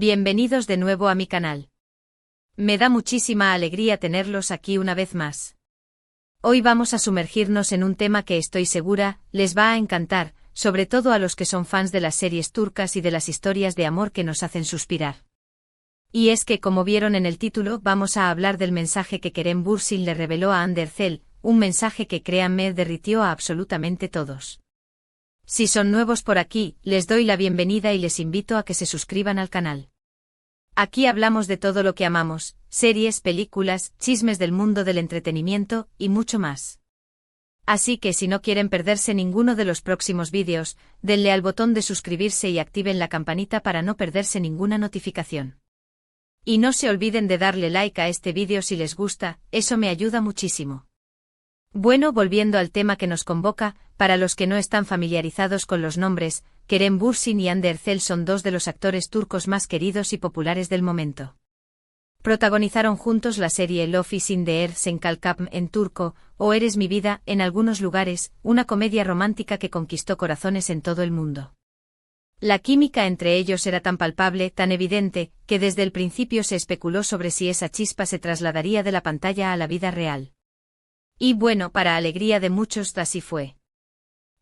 Bienvenidos de nuevo a mi canal. Me da muchísima alegría tenerlos aquí una vez más. Hoy vamos a sumergirnos en un tema que estoy segura les va a encantar, sobre todo a los que son fans de las series turcas y de las historias de amor que nos hacen suspirar. Y es que, como vieron en el título, vamos a hablar del mensaje que Kerem Bürsin le reveló a Hande Erçel, un mensaje que, créanme, derritió a absolutamente todos. Si son nuevos por aquí, les doy la bienvenida y les invito a que se suscriban al canal. Aquí hablamos de todo lo que amamos, series, películas, chismes del mundo del entretenimiento, y mucho más. Así que si no quieren perderse ninguno de los próximos vídeos, denle al botón de suscribirse y activen la campanita para no perderse ninguna notificación. Y no se olviden de darle like a este vídeo si les gusta, eso me ayuda muchísimo. Bueno, volviendo al tema que nos convoca, para los que no están familiarizados con los nombres, Kerem Bürsin y Hande Erçel son dos de los actores turcos más queridos y populares del momento. Protagonizaron juntos la serie Love is in the Air Senkalkapm en turco, o Eres mi vida, en algunos lugares, una comedia romántica que conquistó corazones en todo el mundo. La química entre ellos era tan palpable, tan evidente, que desde el principio se especuló sobre si esa chispa se trasladaría de la pantalla a la vida real. Y bueno, para alegría de muchos, así fue.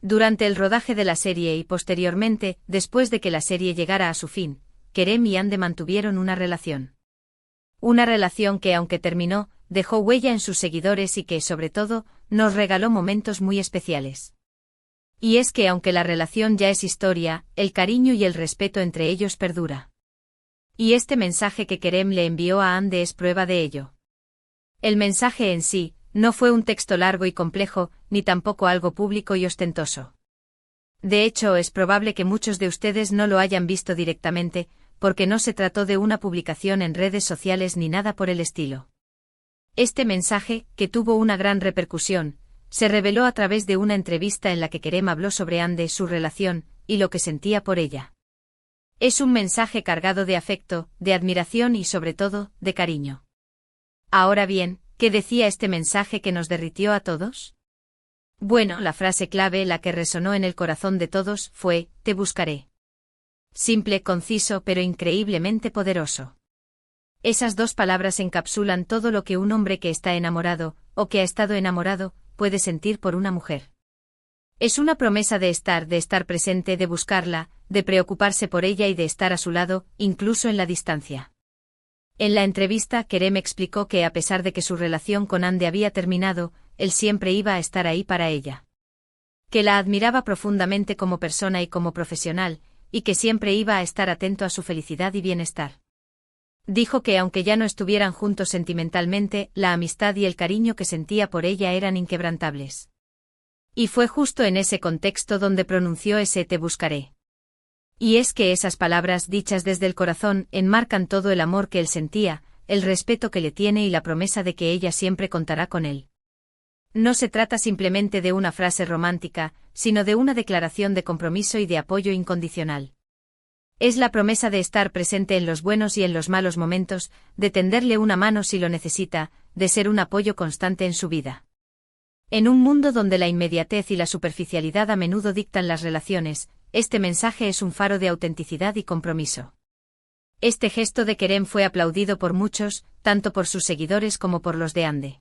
Durante el rodaje de la serie y posteriormente, después de que la serie llegara a su fin, Kerem y Hande mantuvieron una relación. Una relación que, aunque terminó, dejó huella en sus seguidores y que, sobre todo, nos regaló momentos muy especiales. Y es que, aunque la relación ya es historia, el cariño y el respeto entre ellos perdura. Y este mensaje que Kerem le envió a Hande es prueba de ello. El mensaje en sí no fue un texto largo y complejo, ni tampoco algo público y ostentoso. De hecho, es probable que muchos de ustedes no lo hayan visto directamente, porque no se trató de una publicación en redes sociales ni nada por el estilo. Este mensaje, que tuvo una gran repercusión, se reveló a través de una entrevista en la que Kerem habló sobre Hande, su relación, y lo que sentía por ella. Es un mensaje cargado de afecto, de admiración y sobre todo, de cariño. Ahora bien, ¿qué decía este mensaje que nos derritió a todos? Bueno, la frase clave, la que resonó en el corazón de todos, fue, te buscaré. Simple, conciso, pero increíblemente poderoso. Esas dos palabras encapsulan todo lo que un hombre que está enamorado, o que ha estado enamorado, puede sentir por una mujer. Es una promesa de estar presente, de buscarla, de preocuparse por ella y de estar a su lado, incluso en la distancia. En la entrevista, Kerem explicó que a pesar de que su relación con Hande había terminado, él siempre iba a estar ahí para ella. Que la admiraba profundamente como persona y como profesional, y que siempre iba a estar atento a su felicidad y bienestar. Dijo que aunque ya no estuvieran juntos sentimentalmente, la amistad y el cariño que sentía por ella eran inquebrantables. Y fue justo en ese contexto donde pronunció ese te buscaré. Y es que esas palabras dichas desde el corazón enmarcan todo el amor que él sentía, el respeto que le tiene y la promesa de que ella siempre contará con él. No se trata simplemente de una frase romántica, sino de una declaración de compromiso y de apoyo incondicional. Es la promesa de estar presente en los buenos y en los malos momentos, de tenderle una mano si lo necesita, de ser un apoyo constante en su vida. En un mundo donde la inmediatez y la superficialidad a menudo dictan las relaciones, este mensaje es un faro de autenticidad y compromiso. Este gesto de Kerem fue aplaudido por muchos, tanto por sus seguidores como por los de Hande.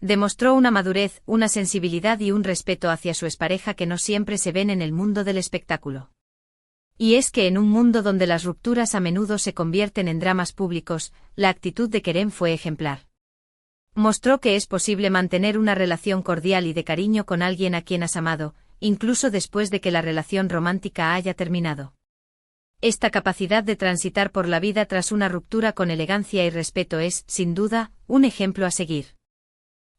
Demostró una madurez, una sensibilidad y un respeto hacia su expareja que no siempre se ven en el mundo del espectáculo. Y es que en un mundo donde las rupturas a menudo se convierten en dramas públicos, la actitud de Kerem fue ejemplar. Mostró que es posible mantener una relación cordial y de cariño con alguien a quien has amado, incluso después de que la relación romántica haya terminado. Esta capacidad de transitar por la vida tras una ruptura con elegancia y respeto es, sin duda, un ejemplo a seguir.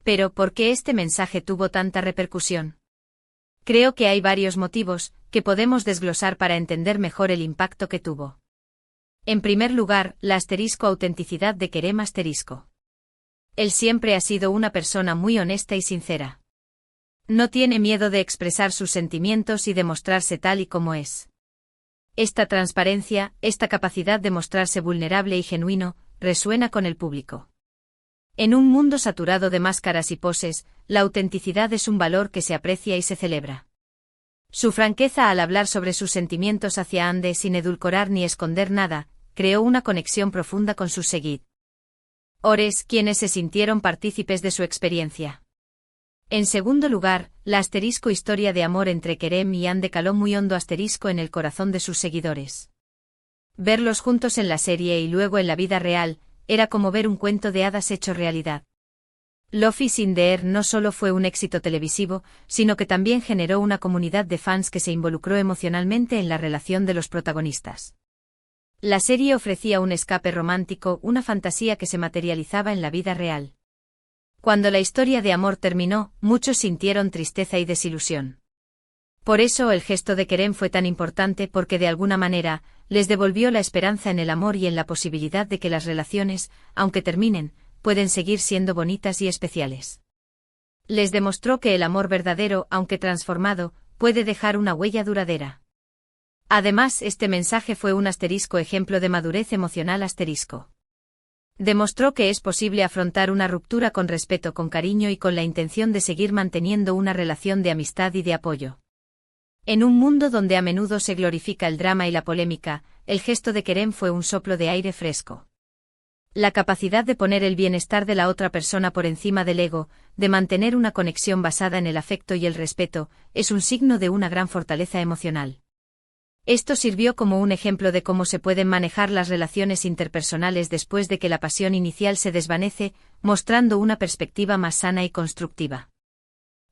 Pero, ¿por qué este mensaje tuvo tanta repercusión? Creo que hay varios motivos, que podemos desglosar para entender mejor el impacto que tuvo. En primer lugar, la autenticidad de Kerem. Él siempre ha sido una persona muy honesta y sincera. No tiene miedo de expresar sus sentimientos y de mostrarse tal y como es. Esta transparencia, esta capacidad de mostrarse vulnerable y genuino, resuena con el público. En un mundo saturado de máscaras y poses, la autenticidad es un valor que se aprecia y se celebra. Su franqueza al hablar sobre sus sentimientos hacia Hande sin edulcorar ni esconder nada, creó una conexión profunda con sus seguidores, quienes se sintieron partícipes de su experiencia. En segundo lugar, la historia de amor entre Kerem y Hande caló muy hondo en el corazón de sus seguidores. Verlos juntos en la serie y luego en la vida real, era como ver un cuento de hadas hecho realidad. Love is in the Air no solo fue un éxito televisivo, sino que también generó una comunidad de fans que se involucró emocionalmente en la relación de los protagonistas. La serie ofrecía un escape romántico, una fantasía que se materializaba en la vida real. Cuando la historia de amor terminó, muchos sintieron tristeza y desilusión. Por eso el gesto de Kerem fue tan importante porque de alguna manera, les devolvió la esperanza en el amor y en la posibilidad de que las relaciones, aunque terminen, pueden seguir siendo bonitas y especiales. Les demostró que el amor verdadero, aunque transformado, puede dejar una huella duradera. Además, este mensaje fue un ejemplo de madurez emocional. Demostró que es posible afrontar una ruptura con respeto, con cariño y con la intención de seguir manteniendo una relación de amistad y de apoyo. En un mundo donde a menudo se glorifica el drama y la polémica, el gesto de Kerem fue un soplo de aire fresco. La capacidad de poner el bienestar de la otra persona por encima del ego, de mantener una conexión basada en el afecto y el respeto, es un signo de una gran fortaleza emocional. Esto sirvió como un ejemplo de cómo se pueden manejar las relaciones interpersonales después de que la pasión inicial se desvanece, mostrando una perspectiva más sana y constructiva.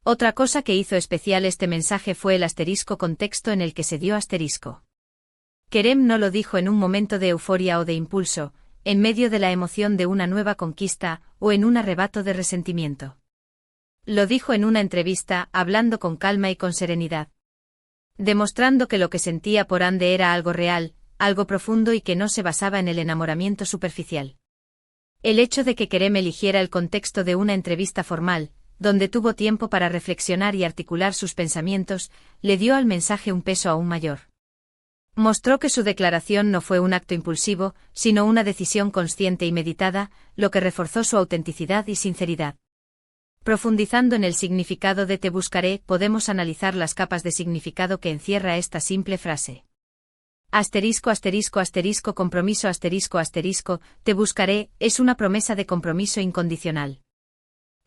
Otra cosa que hizo especial este mensaje fue el contexto en el que se dio. Kerem no lo dijo en un momento de euforia o de impulso, en medio de la emoción de una nueva conquista, o en un arrebato de resentimiento. Lo dijo en una entrevista, hablando con calma y con serenidad. Demostrando que lo que sentía por Hande era algo real, algo profundo y que no se basaba en el enamoramiento superficial. El hecho de que Kerem eligiera el contexto de una entrevista formal, donde tuvo tiempo para reflexionar y articular sus pensamientos, le dio al mensaje un peso aún mayor. Mostró que su declaración no fue un acto impulsivo, sino una decisión consciente y meditada, lo que reforzó su autenticidad y sinceridad. Profundizando en el significado de te buscaré, podemos analizar las capas de significado que encierra esta simple frase. Compromiso te buscaré, es una promesa de compromiso incondicional.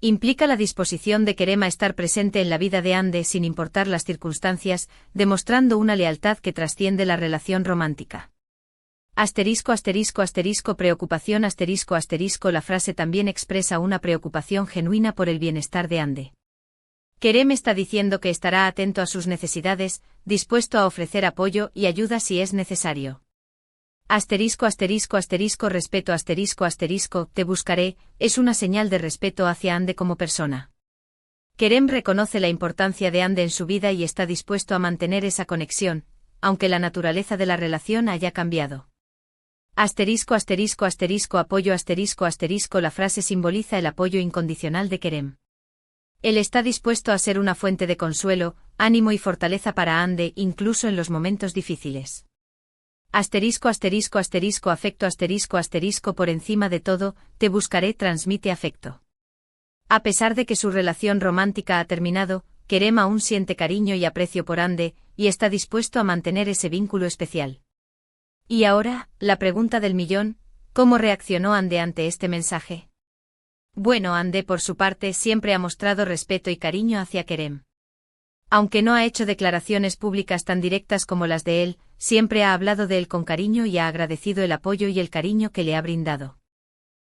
Implica la disposición de Kerem a estar presente en la vida de Hande sin importar las circunstancias, demostrando una lealtad que trasciende la relación romántica. Preocupación la frase también expresa una preocupación genuina por el bienestar de Hande. Kerem está diciendo que estará atento a sus necesidades, dispuesto a ofrecer apoyo y ayuda si es necesario. Respeto te buscaré, es una señal de respeto hacia Hande como persona. Kerem reconoce la importancia de Hande en su vida y está dispuesto a mantener esa conexión, aunque la naturaleza de la relación haya cambiado. Apoyo la frase simboliza el apoyo incondicional de Kerem. Él está dispuesto a ser una fuente de consuelo, ánimo y fortaleza para Hande incluso en los momentos difíciles. Afecto por encima de todo, te buscaré transmite afecto. A pesar de que su relación romántica ha terminado, Kerem aún siente cariño y aprecio por Hande, y está dispuesto a mantener ese vínculo especial. Y ahora, la pregunta del millón, ¿cómo reaccionó Hande ante este mensaje? Bueno, Hande por su parte siempre ha mostrado respeto y cariño hacia Kerem. Aunque no ha hecho declaraciones públicas tan directas como las de él, siempre ha hablado de él con cariño y ha agradecido el apoyo y el cariño que le ha brindado.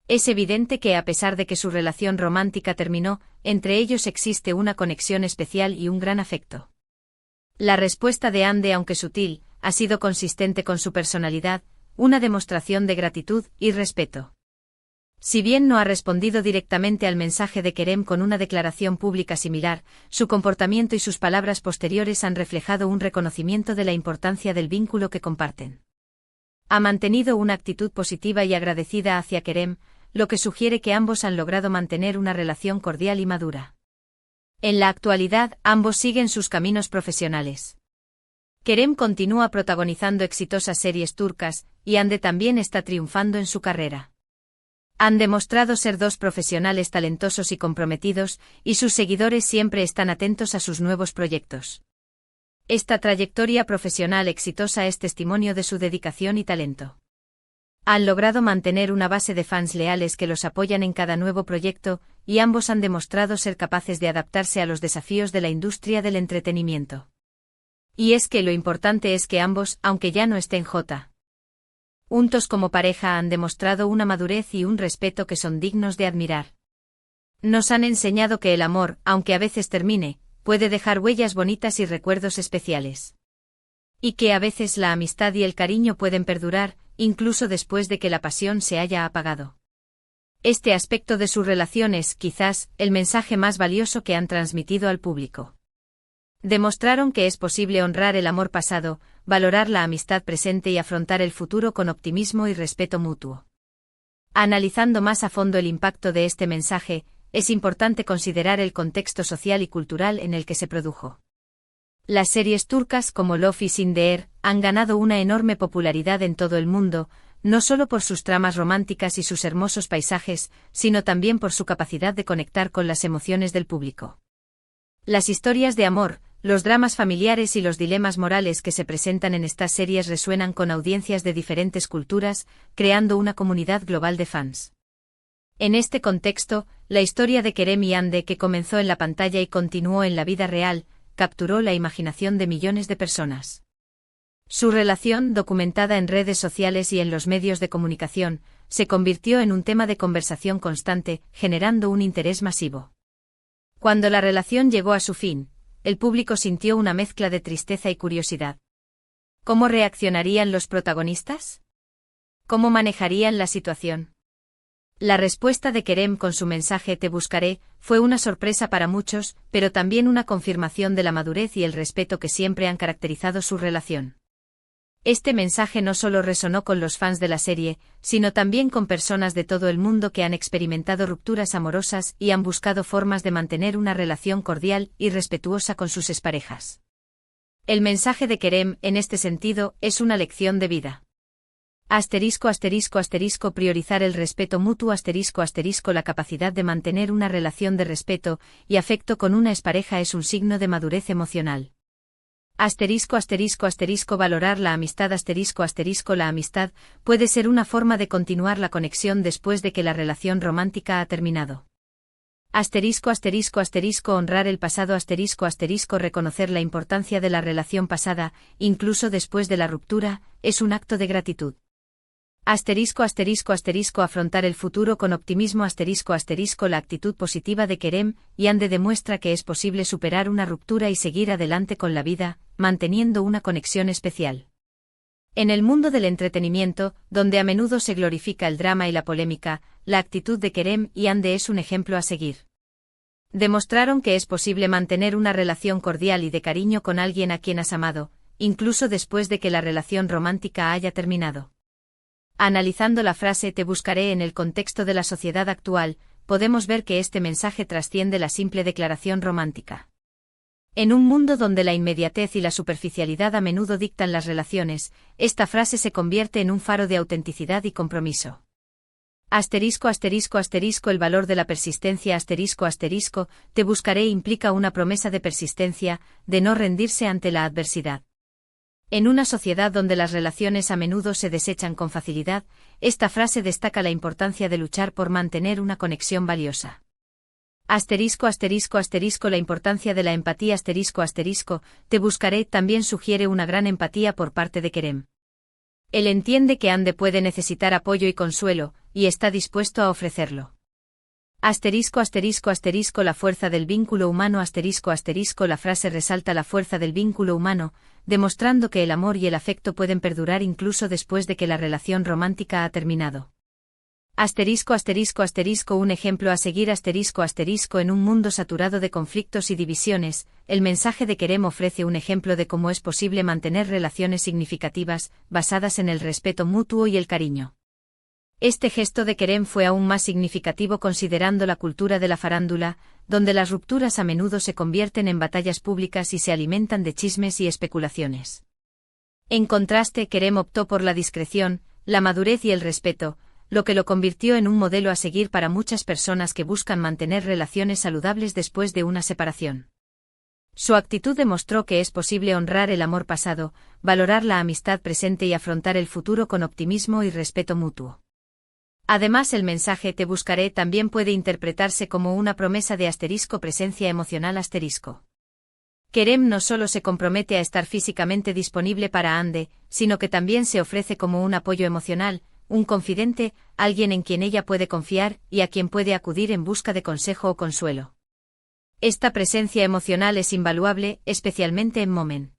Es evidente que a pesar de que su relación romántica terminó, entre ellos existe una conexión especial y un gran afecto. La respuesta de Hande, aunque sutil, ha sido consistente con su personalidad, una demostración de gratitud y respeto. Si bien no ha respondido directamente al mensaje de Kerem con una declaración pública similar, su comportamiento y sus palabras posteriores han reflejado un reconocimiento de la importancia del vínculo que comparten. Ha mantenido una actitud positiva y agradecida hacia Kerem, lo que sugiere que ambos han logrado mantener una relación cordial y madura. En la actualidad, ambos siguen sus caminos profesionales. Kerem continúa protagonizando exitosas series turcas, y Hande también está triunfando en su carrera. Han demostrado ser dos profesionales talentosos y comprometidos, y sus seguidores siempre están atentos a sus nuevos proyectos. Esta trayectoria profesional exitosa es testimonio de su dedicación y talento. Han logrado mantener una base de fans leales que los apoyan en cada nuevo proyecto, y ambos han demostrado ser capaces de adaptarse a los desafíos de la industria del entretenimiento. Y es que lo importante es que ambos, aunque ya no estén juntos como pareja, han demostrado una madurez y un respeto que son dignos de admirar. Nos han enseñado que el amor, aunque a veces termine, puede dejar huellas bonitas y recuerdos especiales. Y que a veces la amistad y el cariño pueden perdurar, incluso después de que la pasión se haya apagado. Este aspecto de su relación es, quizás, el mensaje más valioso que han transmitido al público. Demostraron que es posible honrar el amor pasado, valorar la amistad presente y afrontar el futuro con optimismo y respeto mutuo. Analizando más a fondo el impacto de este mensaje, es importante considerar el contexto social y cultural en el que se produjo. Las series turcas como Love is in the Air han ganado una enorme popularidad en todo el mundo, no solo por sus tramas románticas y sus hermosos paisajes, sino también por su capacidad de conectar con las emociones del público. Las historias de amor, los dramas familiares y los dilemas morales que se presentan en estas series resuenan con audiencias de diferentes culturas, creando una comunidad global de fans. En este contexto, la historia de Kerem y Hande, que comenzó en la pantalla y continuó en la vida real, capturó la imaginación de millones de personas. Su relación, documentada en redes sociales y en los medios de comunicación, se convirtió en un tema de conversación constante, generando un interés masivo. Cuando la relación llegó a su fin, el público sintió una mezcla de tristeza y curiosidad. ¿Cómo reaccionarían los protagonistas? ¿Cómo manejarían la situación? La respuesta de Kerem con su mensaje "Te buscaré" fue una sorpresa para muchos, pero también una confirmación de la madurez y el respeto que siempre han caracterizado su relación. Este mensaje no solo resonó con los fans de la serie, sino también con personas de todo el mundo que han experimentado rupturas amorosas y han buscado formas de mantener una relación cordial y respetuosa con sus exparejas. El mensaje de Kerem, en este sentido, es una lección de vida. Priorizar el respeto mutuo la capacidad de mantener una relación de respeto y afecto con una expareja es un signo de madurez emocional. Valorar la amistad la amistad puede ser una forma de continuar la conexión después de que la relación romántica ha terminado. Honrar el pasado reconocer la importancia de la relación pasada, incluso después de la ruptura, es un acto de gratitud. Afrontar el futuro con optimismo la actitud positiva de Kerem y Hande demuestra que es posible superar una ruptura y seguir adelante con la vida, manteniendo una conexión especial. En el mundo del entretenimiento, donde a menudo se glorifica el drama y la polémica, la actitud de Kerem y Hande es un ejemplo a seguir. Demostraron que es posible mantener una relación cordial y de cariño con alguien a quien has amado, incluso después de que la relación romántica haya terminado. Analizando la frase "te buscaré" en el contexto de la sociedad actual, podemos ver que este mensaje trasciende la simple declaración romántica. En un mundo donde la inmediatez y la superficialidad a menudo dictan las relaciones, esta frase se convierte en un faro de autenticidad y compromiso. El valor de la persistencia te buscaré implica una promesa de persistencia, de no rendirse ante la adversidad. En una sociedad donde las relaciones a menudo se desechan con facilidad, esta frase destaca la importancia de luchar por mantener una conexión valiosa. La importancia de la empatía te buscaré también sugiere una gran empatía por parte de Kerem. Él entiende que Hande puede necesitar apoyo y consuelo, y está dispuesto a ofrecerlo. La fuerza del vínculo humano la frase resalta la fuerza del vínculo humano, demostrando que el amor y el afecto pueden perdurar incluso después de que la relación romántica ha terminado. Un ejemplo a seguir en un mundo saturado de conflictos y divisiones, el mensaje de Kerem ofrece un ejemplo de cómo es posible mantener relaciones significativas, basadas en el respeto mutuo y el cariño. Este gesto de Kerem fue aún más significativo considerando la cultura de la farándula, donde las rupturas a menudo se convierten en batallas públicas y se alimentan de chismes y especulaciones. En contraste, Kerem optó por la discreción, la madurez y el respeto, lo que lo convirtió en un modelo a seguir para muchas personas que buscan mantener relaciones saludables después de una separación. Su actitud demostró que es posible honrar el amor pasado, valorar la amistad presente y afrontar el futuro con optimismo y respeto mutuo. Además, el mensaje "te buscaré" también puede interpretarse como una promesa de presencia emocional *. Kerem no solo se compromete a estar físicamente disponible para Hande, sino que también se ofrece como un apoyo emocional, un confidente, alguien en quien ella puede confiar y a quien puede acudir en busca de consejo o consuelo. Esta presencia emocional es invaluable, especialmente en momentos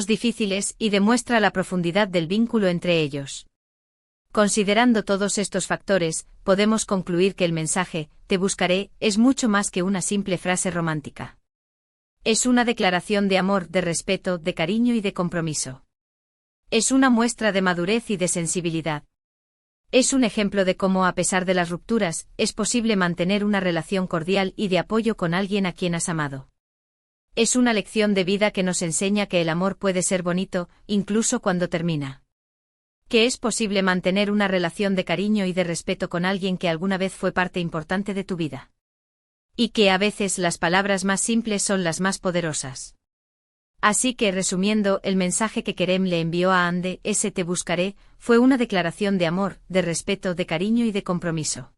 difíciles, y demuestra la profundidad del vínculo entre ellos. Considerando todos estos factores, podemos concluir que el mensaje "te buscaré" es mucho más que una simple frase romántica. Es una declaración de amor, de respeto, de cariño y de compromiso. Es una muestra de madurez y de sensibilidad. Es un ejemplo de cómo, a pesar de las rupturas, es posible mantener una relación cordial y de apoyo con alguien a quien has amado. Es una lección de vida que nos enseña que el amor puede ser bonito, incluso cuando termina. Que es posible mantener una relación de cariño y de respeto con alguien que alguna vez fue parte importante de tu vida. Y que a veces las palabras más simples son las más poderosas. Así que, resumiendo, el mensaje que Kerem le envió a Hande, ese "te buscaré", fue una declaración de amor, de respeto, de cariño y de compromiso.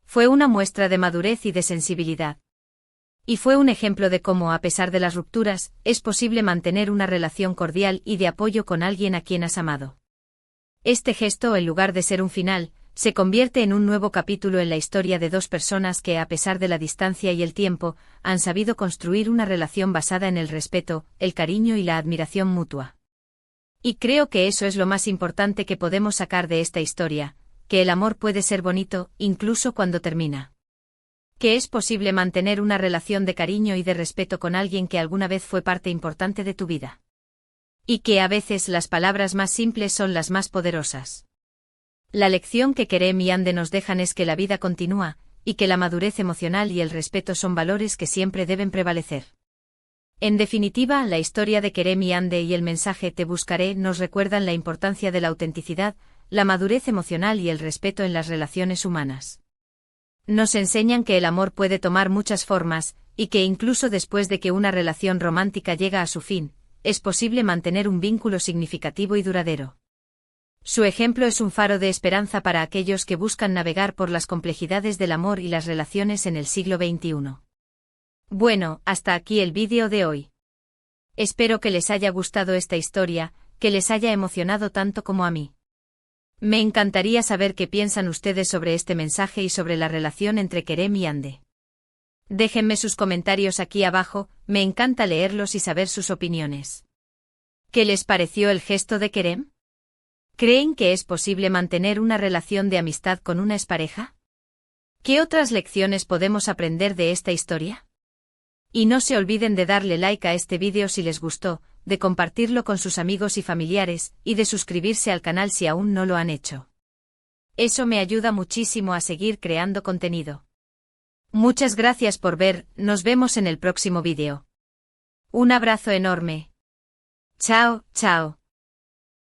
Fue una muestra de madurez y de sensibilidad. Y fue un ejemplo de cómo, a pesar de las rupturas, es posible mantener una relación cordial y de apoyo con alguien a quien has amado. Este gesto, en lugar de ser un final, se convierte en un nuevo capítulo en la historia de dos personas que, a pesar de la distancia y el tiempo, han sabido construir una relación basada en el respeto, el cariño y la admiración mutua. Y creo que eso es lo más importante que podemos sacar de esta historia, que el amor puede ser bonito, incluso cuando termina. Que es posible mantener una relación de cariño y de respeto con alguien que alguna vez fue parte importante de tu vida. Y que a veces las palabras más simples son las más poderosas. La lección que Kerem y Hande nos dejan es que la vida continúa, y que la madurez emocional y el respeto son valores que siempre deben prevalecer. En definitiva, la historia de Kerem y Hande y el mensaje "te buscaré" nos recuerdan la importancia de la autenticidad, la madurez emocional y el respeto en las relaciones humanas. Nos enseñan que el amor puede tomar muchas formas, y que incluso después de que una relación romántica llega a su fin, es posible mantener un vínculo significativo y duradero. Su ejemplo es un faro de esperanza para aquellos que buscan navegar por las complejidades del amor y las relaciones en el siglo XXI. Bueno, hasta aquí el vídeo de hoy. Espero que les haya gustado esta historia, que les haya emocionado tanto como a mí. Me encantaría saber qué piensan ustedes sobre este mensaje y sobre la relación entre Kerem y Hande. Déjenme sus comentarios aquí abajo, me encanta leerlos y saber sus opiniones. ¿Qué les pareció el gesto de Kerem? ¿Creen que es posible mantener una relación de amistad con una expareja? ¿Qué otras lecciones podemos aprender de esta historia? Y no se olviden de darle like a este vídeo si les gustó, de compartirlo con sus amigos y familiares, y de suscribirse al canal si aún no lo han hecho. Eso me ayuda muchísimo a seguir creando contenido. Muchas gracias por ver, nos vemos en el próximo vídeo. Un abrazo enorme. Chao, chao.